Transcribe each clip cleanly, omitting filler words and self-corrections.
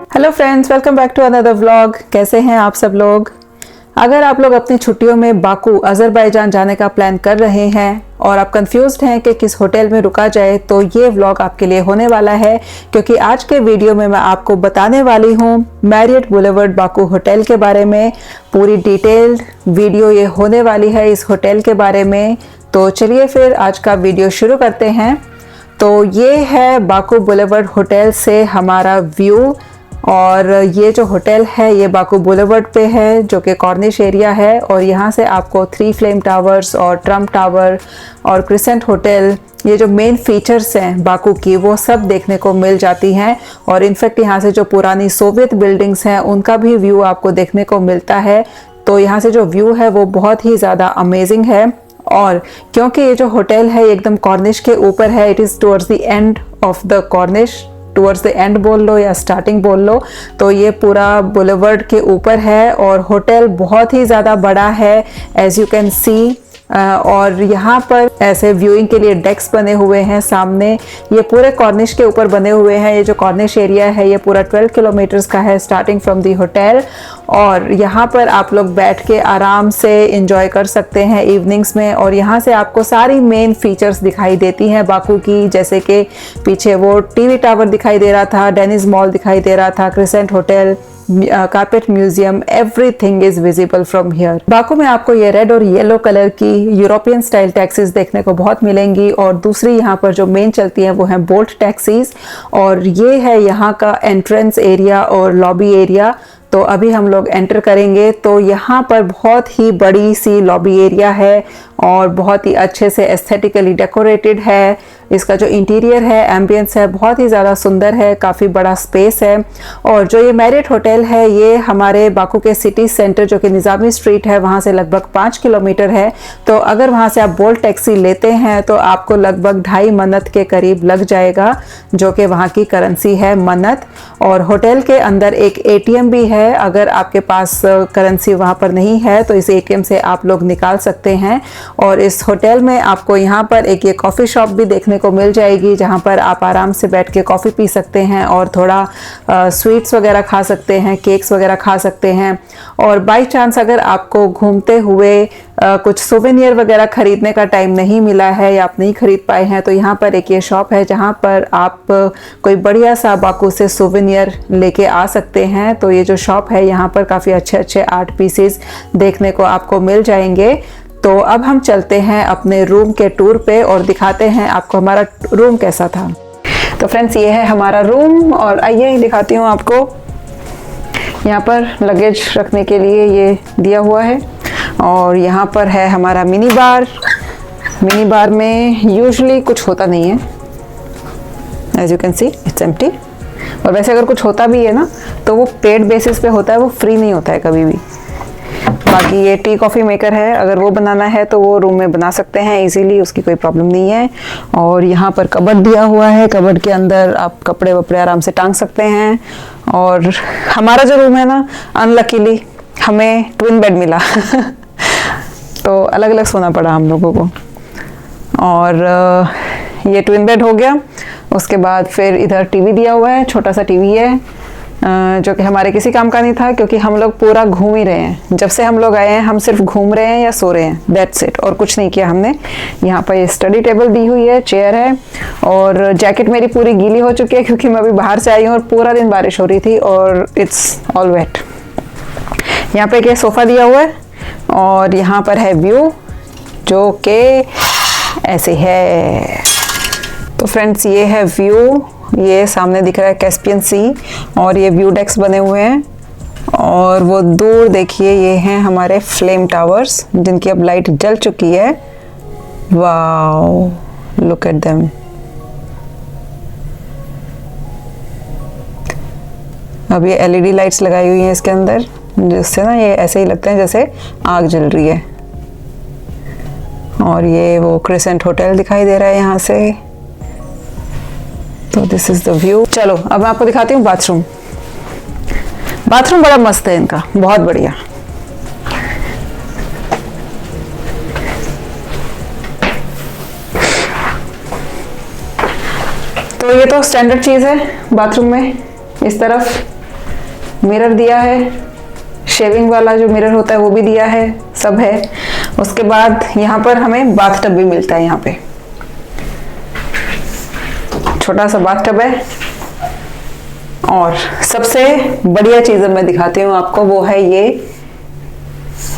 Hello friends, welcome back to another vlog. कैसे हैं आप सब लोग? अगर आप लोग अपनी छुट्टियों में बाकू अजरबैजान जाने का प्लान कर रहे हैं और आप कंफ्यूज्ड हैं कि किस होटल में रुका जाए, तो ये व्लॉग आपके लिए होने वाला है, क्योंकि आज के वीडियो में मैं आपको बताने वाली हूँ मैरियट बुलेवर्ड बाकू होटल के बारे में। पूरी डिटेल्ड वीडियो ये होने वाली है इस होटल के बारे में। तो चलिए फिर आज का वीडियो शुरू करते हैं। तो ये है बाकू बुलेवर्ड होटल से हमारा व्यू, और ये जो होटल है ये बाकू बुलेवर्ड पे है, जो कि कॉर्निश एरिया है। और यहाँ से आपको 3 फ्लेम टावर्स और ट्रम्प टावर और क्रिसेंट होटल, ये जो मेन फीचर्स हैं बाकू की, वो सब देखने को मिल जाती हैं। और इनफैक्ट यहाँ से जो पुरानी सोवियत बिल्डिंग्स हैं उनका भी व्यू आपको देखने को मिलता है। तो यहाँ से जो व्यू है वो बहुत ही ज़्यादा अमेजिंग है। और क्योंकि ये जो होटल है एकदम कॉर्निश के ऊपर है, it is towards the end of the Cornish, towards the end बोल लो या स्टार्टिंग बोल लो, तो ये पूरा बुलेवर्ड के ऊपर है। और होटल बहुत ही ज़्यादा बड़ा है, एज यू कैन सी। और यहाँ पर ऐसे व्यूइंग के लिए डेक्स बने हुए हैं सामने। ये पूरे कॉर्निश के ऊपर बने हुए हैं। ये जो कॉर्निश एरिया है ये पूरा 12 किलोमीटर्स का है स्टार्टिंग फ्रॉम दी होटल। और यहाँ पर आप लोग बैठ के आराम से एंजॉय कर सकते हैं इवनिंग्स में। और यहाँ से आपको सारी मेन फीचर्स दिखाई देती हैं बाकू की, जैसे कि पीछे वो टीवी टावर दिखाई दे रहा था, डेनिस मॉल दिखाई दे रहा था, crescent hotel, carpet museum, everything is visible from here. Baku में आपको ये रेड और येलो कलर की यूरोपियन स्टाइल टैक्सीज देखने को बहुत मिलेंगी। और दूसरी यहाँ पर जो मेन चलती हैं वो हैं बोल्ट टैक्सीज। और ये है यहाँ का एंट्रेंस एरिया और लॉबी एरिया। तो अभी हम लोग एंटर करेंगे। तो यहाँ पर बहुत ही बड़ी सी लॉबी एरिया है और बहुत ही अच्छे से एस्थेटिकली डेकोरेटेड है। इसका जो इंटीरियर है, एम्बियंस है, बहुत ही ज़्यादा सुंदर है, काफ़ी बड़ा स्पेस है। और जो ये मैरियट होटल है ये हमारे बाकू के सिटी सेंटर, जो कि निज़ामी स्ट्रीट है, वहाँ से लगभग 5 किलोमीटर है। तो अगर वहाँ से आप बोल्ट टैक्सी लेते हैं तो आपको लगभग 2.5 मन्नत के करीब लग जाएगा, जो कि वहाँ की करेंसी है मन्नत। और होटल के अंदर एक ATM भी है। अगर आपके पास करेंसी वहाँ पर नहीं है तो इस ATM से आप लोग निकाल सकते हैं। और इस होटल में आपको यहाँ पर एक ये कॉफ़ी शॉप भी देखने को मिल जाएगी, जहाँ पर आप आराम से बैठ के कॉफ़ी पी सकते हैं और थोड़ा स्वीट्स वगैरह खा सकते हैं, केक्स वगैरह खा सकते हैं। और बाई चांस अगर आपको घूमते हुए कुछ सोवेनियर वगैरह खरीदने का टाइम नहीं मिला है या आप नहीं खरीद पाए हैं, तो यहाँ पर एक ये शॉप है जहाँ पर आप कोई बढ़िया सा बाकू से सोवेनियर लेके आ सकते हैं। तो ये जो शॉप है यहाँ पर काफ़ी अच्छे अच्छे आर्ट पीसेस देखने को आपको मिल जाएंगे। तो अब हम चलते हैं अपने रूम के टूर पे और दिखाते हैं आपको हमारा रूम कैसा था। तो फ्रेंड्स, ये है हमारा रूम और आइए दिखाती हूँ आपको। यहाँ पर लगेज रखने के लिए ये दिया हुआ है। और यहाँ पर है हमारा मिनी बार। मिनी बार में यूजुअली कुछ होता नहीं है, as you can see it's empty. और वैसे अगर कुछ होता भी है ना तो वो पेड बेसिस पे होता है, वो फ्री नहीं होता है कभी भी। बाकी ये टी कॉफ़ी मेकर है, अगर वो बनाना है तो वो रूम में बना सकते हैं इजीली, उसकी कोई प्रॉब्लम नहीं है। और यहाँ पर कबर्ड दिया हुआ है, कबर्ड के अंदर आप कपड़े वपड़े आराम से टांग सकते हैं। और हमारा जो रूम है ना, अनलकीली हमें ट्विन बेड मिला तो अलग अलग सोना पड़ा हम लोगों को। और ये ट्विन बेड हो गया। उसके बाद फिर इधर टीवी दिया हुआ है, छोटा सा टीवी है, जो कि हमारे किसी काम का नहीं था, क्योंकि हम लोग पूरा घूम ही रहे हैं। जब से हम लोग आए हैं हम सिर्फ घूम रहे हैं या सो रहे हैं, दैट्स इट, और कुछ नहीं किया हमने। यहाँ पर ये स्टडी टेबल दी हुई है, चेयर है। और जैकेट मेरी पूरी गीली हो चुकी है क्योंकि मैं अभी बाहर से आई हूँ और पूरा दिन बारिश हो रही थी और इट्स ऑल वेट। यहाँ पे एक सोफ़ा दिया हुआ है और यहाँ पर है व्यू, जो कि ऐसे है। तो फ्रेंड्स, ये है व्यू। ये सामने दिख रहा है कैस्पियन सी और ये व्यू डेक्स बने हुए हैं। और वो दूर देखिए, ये हैं हमारे फ्लेम टावर्स, जिनकी अब लाइट जल चुकी है। Wow, look at them. अब ये LED लाइट्स लगाई हुई हैं इसके अंदर, जिससे ना ये ऐसे ही लगते हैं जैसे आग जल रही है। और ये वो क्रिसेंट होटल दिखाई दे रहा है यहाँ से। तो दिस इज द व्यू। चलो अब मैं आपको दिखाती हूँ बाथरूम। बाथरूम बड़ा मस्त है इनका, बहुत बढ़िया। तो ये तो स्टैंडर्ड चीज़ है बाथरूम में। इस तरफ मिरर दिया है, शेविंग वाला जो मिरर होता है वो भी दिया है, सब है। उसके बाद यहाँ पर हमें बाथ टब भी मिलता है, यहाँ पे छोटा सा बाथ टब है। और सबसे बढ़िया चीज मैं दिखाती हूँ आपको, वो है ये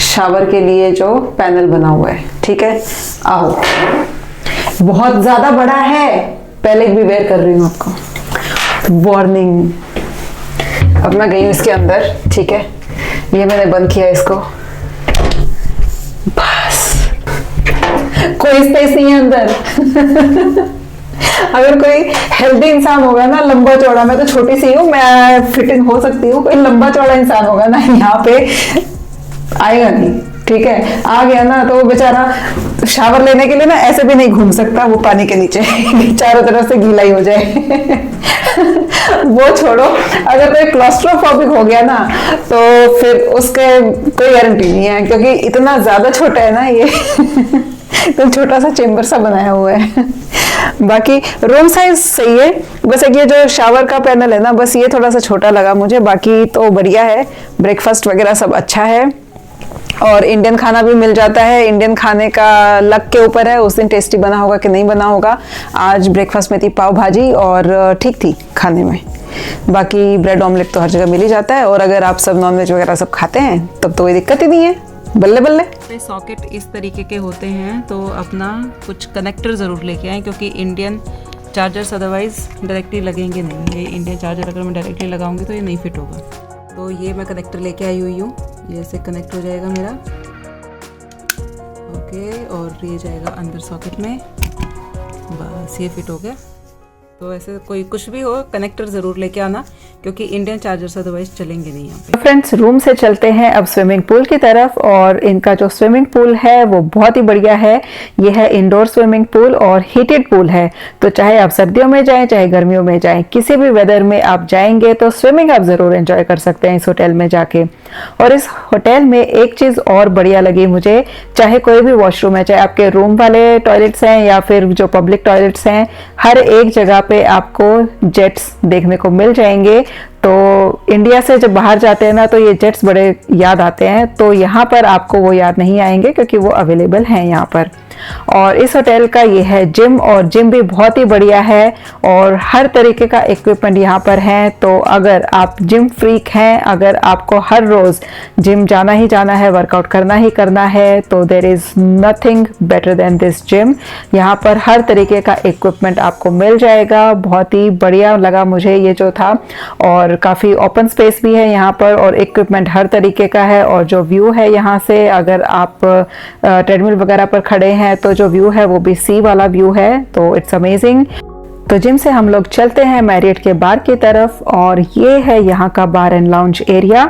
शावर के लिए जो पैनल बना हुआ है। ठीक है, आओ, बहुत ज्यादा बड़ा है, पहले भी वेयर कर रही हूँ आपको, वार्निंग। अब मैं गई हूँ इसके अंदर, ठीक है, ये मैंने बंद किया इसको, बस कोई स्पेस नहीं है अंदर। अगर कोई हेल्दी इंसान होगा ना, लंबा चौड़ा, मैं तो छोटी सी हूँ, मैं फिटिंग हो सकती हूँ, कोई लंबा चौड़ा इंसान होगा ना, यहाँ पे आएगा नहीं। ठीक है, आ गया ना तो वो बेचारा शावर लेने के लिए ना ऐसे भी नहीं घूम सकता वो पानी के नीचे, चारों तरफ से गीला ही हो जाए। वो छोड़ो, अगर कोई क्लॉस्ट्रोफोबिक हो गया ना तो फिर उसके कोई गारंटी नहीं है, क्योंकि इतना ज्यादा छोटा है ना ये। तो छोटा सा चेम्बर सा बनाया हुआ है। बाकी रूम साइज सही है, बस एक ये जो शावर का पैनल है ना, बस ये थोड़ा सा छोटा लगा मुझे, बाकी तो बढ़िया है। ब्रेकफास्ट वगैरह सब अच्छा है, और इंडियन खाना भी मिल जाता है। इंडियन खाने का लक के ऊपर है, उस दिन टेस्टी बना होगा कि नहीं बना होगा। आज ब्रेकफास्ट में थी पाव भाजी और ठीक थी खाने में। बाकी ब्रेड ऑमलेट तो हर जगह मिल ही जाता है, और अगर आप सब नॉनवेज वगैरह सब खाते हैं तब तो कोई दिक्कत ही नहीं है, बल्ले बल्ले। सॉकेट इस तरीके के होते हैं, तो अपना कुछ कनेक्टर ज़रूर लेके आएँ, क्योंकि इंडियन चार्जर्स अदरवाइज़ डायरेक्टली लगेंगे नहीं। ये इंडियन चार्जर अगर मैं डायरेक्टली लगाऊंगी तो ये नहीं फिट होगा। तो ये मैं कनेक्टर लेके आई हुई हूँ, ये ऐसे कनेक्ट हो जाएगा मेरा, ओके, और ये जाएगा अंदर सॉकेट में, बस ये फिट हो गया। तो ऐसे कोई कुछ भी हो, कनेक्टर ज़रूर लेके आना, क्योंकि इंडियन चार्जर्स अदरवाइज चलेंगे नहीं यहाँ पे। फ्रेंड्स, रूम से चलते हैं अब स्विमिंग पूल की तरफ, और इनका जो स्विमिंग पूल है वो बहुत ही बढ़िया है। ये है इंडोर स्विमिंग पूल और हीटेड पूल है, तो चाहे आप सर्दियों में जाएं चाहे गर्मियों में जाएं, किसी भी वेदर में आप जाएंगे तो स्विमिंग आप जरूर एंजॉय कर सकते हैं इस होटल में जाके। और इस होटल में एक चीज और बढ़िया लगी मुझे, चाहे कोई भी वॉशरूम है, चाहे आपके रूम वाले टॉयलेट्स हैं या फिर जो पब्लिक टॉयलेट्स हैं, हर एक जगह पे आपको जेट्स देखने को मिल जाएंगे। तो इंडिया से जब बाहर जाते हैं ना तो ये जेट्स बड़े याद आते हैं, तो यहाँ पर आपको वो याद नहीं आएंगे क्योंकि वो अवेलेबल हैं यहाँ पर। और इस होटल का ये है जिम, और जिम भी बहुत ही बढ़िया है, और हर तरीके का इक्विपमेंट यहाँ पर है। तो अगर आप जिम फ्रीक हैं, अगर आपको हर रोज जिम जाना ही जाना है, वर्कआउट करना ही करना है, तो there is nothing better than this gym. यहाँ पर हर तरीके का इक्विपमेंट आपको मिल जाएगा। बहुत ही बढ़िया लगा मुझे ये जो था, और काफ़ी ओपन स्पेस भी है यहाँ पर, और इक्विपमेंट हर तरीके का है। और जो व्यू है यहाँ से, अगर आप ट्रेडमिल वगैरह पर खड़े हैं तो जो व्यू है वो भी सी वाला व्यू है, तो इट्स अमेजिंग। तो जिम से हम लोग चलते हैं मैरियट के बार की तरफ, और ये है यहाँ का bar and lounge area.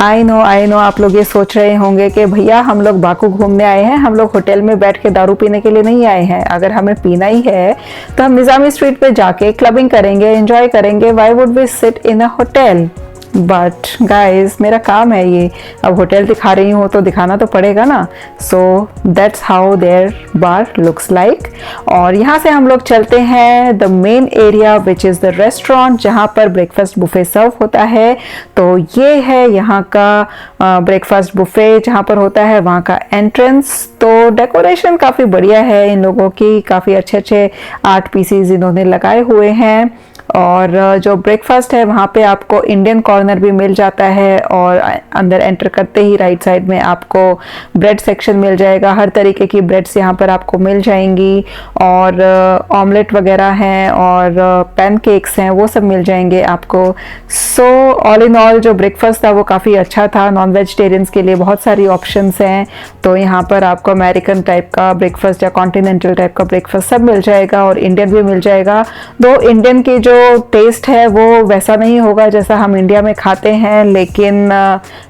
I know आप लोग ये सोच रहे होंगे कि भैया हम लोग बाकू घूमने आए हैं, हम लोग होटल में बैठ के दारू पीने के लिए नहीं आए हैं। अगर हमें पीना ही है तो हम निजामी स्ट्रीट पे जाके क्लबिंग करेंगे, एंजॉय करेंगे। Why would we sit in a hotel? But guys, मेरा काम है ये, अब होटल दिखा रही हूँ तो दिखाना तो पड़ेगा ना। So that's how their bar looks like. और यहाँ से हम लोग चलते हैं the main area which is the restaurant, जहाँ पर ब्रेकफास्ट बुफे सर्व होता है। तो ये है यहाँ का ब्रेकफास्ट बुफे जहाँ पर होता है, वहाँ का एंट्रेंस। तो डेकोरेशन काफ़ी बढ़िया है इन लोगों की, काफ़ी अच्छे अच्छे आर्ट पीसीज इन्होंने लगाए हुए हैं। और जो ब्रेकफास्ट है वहाँ पे आपको इंडियन कॉर्नर भी मिल जाता है, और अंदर एंटर करते ही राइट साइड में आपको ब्रेड सेक्शन मिल जाएगा। हर तरीके की ब्रेड्स यहाँ पर आपको मिल जाएंगी, और ऑमलेट वगैरह हैं, और पैनकेक्स हैं, वो सब मिल जाएंगे आपको। सो ऑल इन ऑल जो ब्रेकफास्ट था वो काफ़ी अच्छा था। नॉन वेजिटेरियंस के लिए बहुत सारी ऑप्शंस हैं, तो यहाँ पर आपको अमेरिकन टाइप का ब्रेकफास्ट या कॉन्टिनेंटल टाइप का ब्रेकफास्ट सब मिल जाएगा, और इंडियन भी मिल जाएगा। दो इंडियन की जो टेस्ट है वो वैसा नहीं होगा जैसा हम इंडिया में खाते हैं, लेकिन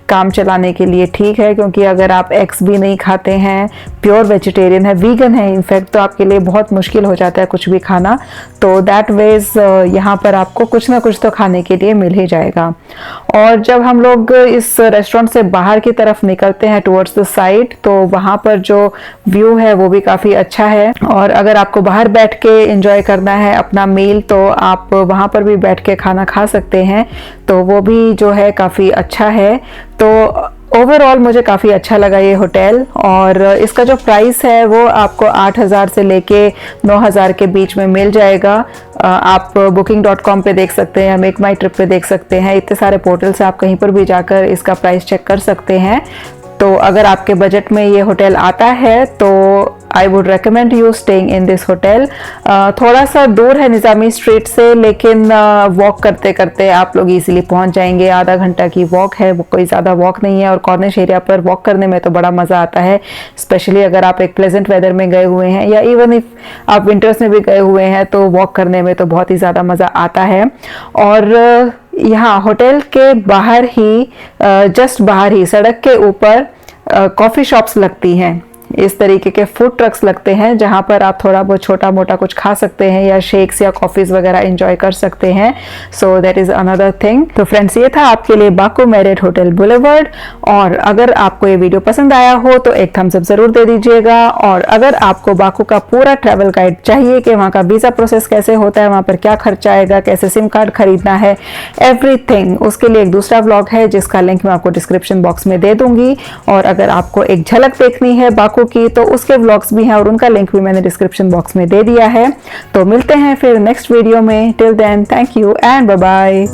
काम चलाने के लिए ठीक है, क्योंकि अगर आप एग्स भी नहीं खाते हैं, प्योर वेजिटेरियन है, वीगन है इनफैक्ट, तो आपके लिए बहुत मुश्किल हो जाता है कुछ भी खाना। तो दैट वेज यहाँ पर आपको कुछ ना कुछ तो खाने के लिए मिल ही जाएगा। और जब हम लोग इस रेस्टोरेंट से बाहर की तरफ निकलते हैं टुवर्ड्स द साइड, तो वहाँ पर जो व्यू है वो भी काफ़ी अच्छा है। और अगर आपको बाहर बैठ के एंजॉय करना है अपना मील, तो आप वहाँ पर भी बैठ के खाना खा सकते हैं, तो वो भी जो है काफ़ी अच्छा है। तो ओवरऑल मुझे काफ़ी अच्छा लगा ये होटल, और इसका जो प्राइस है वो आपको 8,000 से लेके 9,000 के बीच में मिल जाएगा। आप booking.com पे देख सकते हैं, मेक माई ट्रिप पे देख सकते हैं, इतने सारे पोर्टल से आप कहीं पर भी जाकर इसका प्राइस चेक कर सकते हैं। तो अगर आपके बजट में ये होटल आता है तो I would recommend you staying in this hotel. थोड़ा सा दूर है निज़ामी स्ट्रीट से, लेकिन वॉक करते करते आप लोग इजीली पहुंच जाएंगे। आधा घंटा की वॉक है, वो कोई ज़्यादा वॉक नहीं है, और कॉर्निश एरिया पर वॉक करने में तो बड़ा मज़ा आता है, स्पेशली अगर आप एक प्लेजेंट वेदर में गए हुए हैं, या इवन इफ आप विंटर्स में भी गए हुए हैं तो वॉक करने में तो बहुत ही ज़्यादा मज़ा आता है। और यहाँ होटल के बाहर ही, जस्ट बाहर ही सड़क के ऊपर कॉफ़ी शॉप्स लगती हैं, इस तरीके के फूड ट्रक्स लगते हैं जहां पर आप थोड़ा बहुत छोटा मोटा कुछ खा सकते हैं, या शेक्स या कॉफ़ीज़ वगैरह एंजॉय कर सकते हैं। So that is another thing. तो फ्रेंड्स, ये था आपके लिए बाकू मैरियट होटल बुलेवर्ड, और अगर आपको ये वीडियो पसंद आया हो तो एक थम्स अप ज़रूर दे दीजिएगा। और अगर आपको बाकू का पूरा ट्रैवल गाइड चाहिए कि वहाँ का वीज़ा प्रोसेस कैसे होता है, वहाँ पर क्या खर्चा आएगा, कैसे सिम कार्ड खरीदना है, एवरीथिंग, उसके लिए एक दूसरा व्लॉग है जिसका लिंक मैं आपको डिस्क्रिप्शन बॉक्स में दे दूंगी। और अगर आपको एक झलक देखनी है बाकू की तो उसके व्लॉग्स भी हैं, और उनका लिंक भी मैंने डिस्क्रिप्शन बॉक्स में दे दिया है। तो मिलते हैं फिर नेक्स्ट वीडियो में। Till then, thank you and bye bye.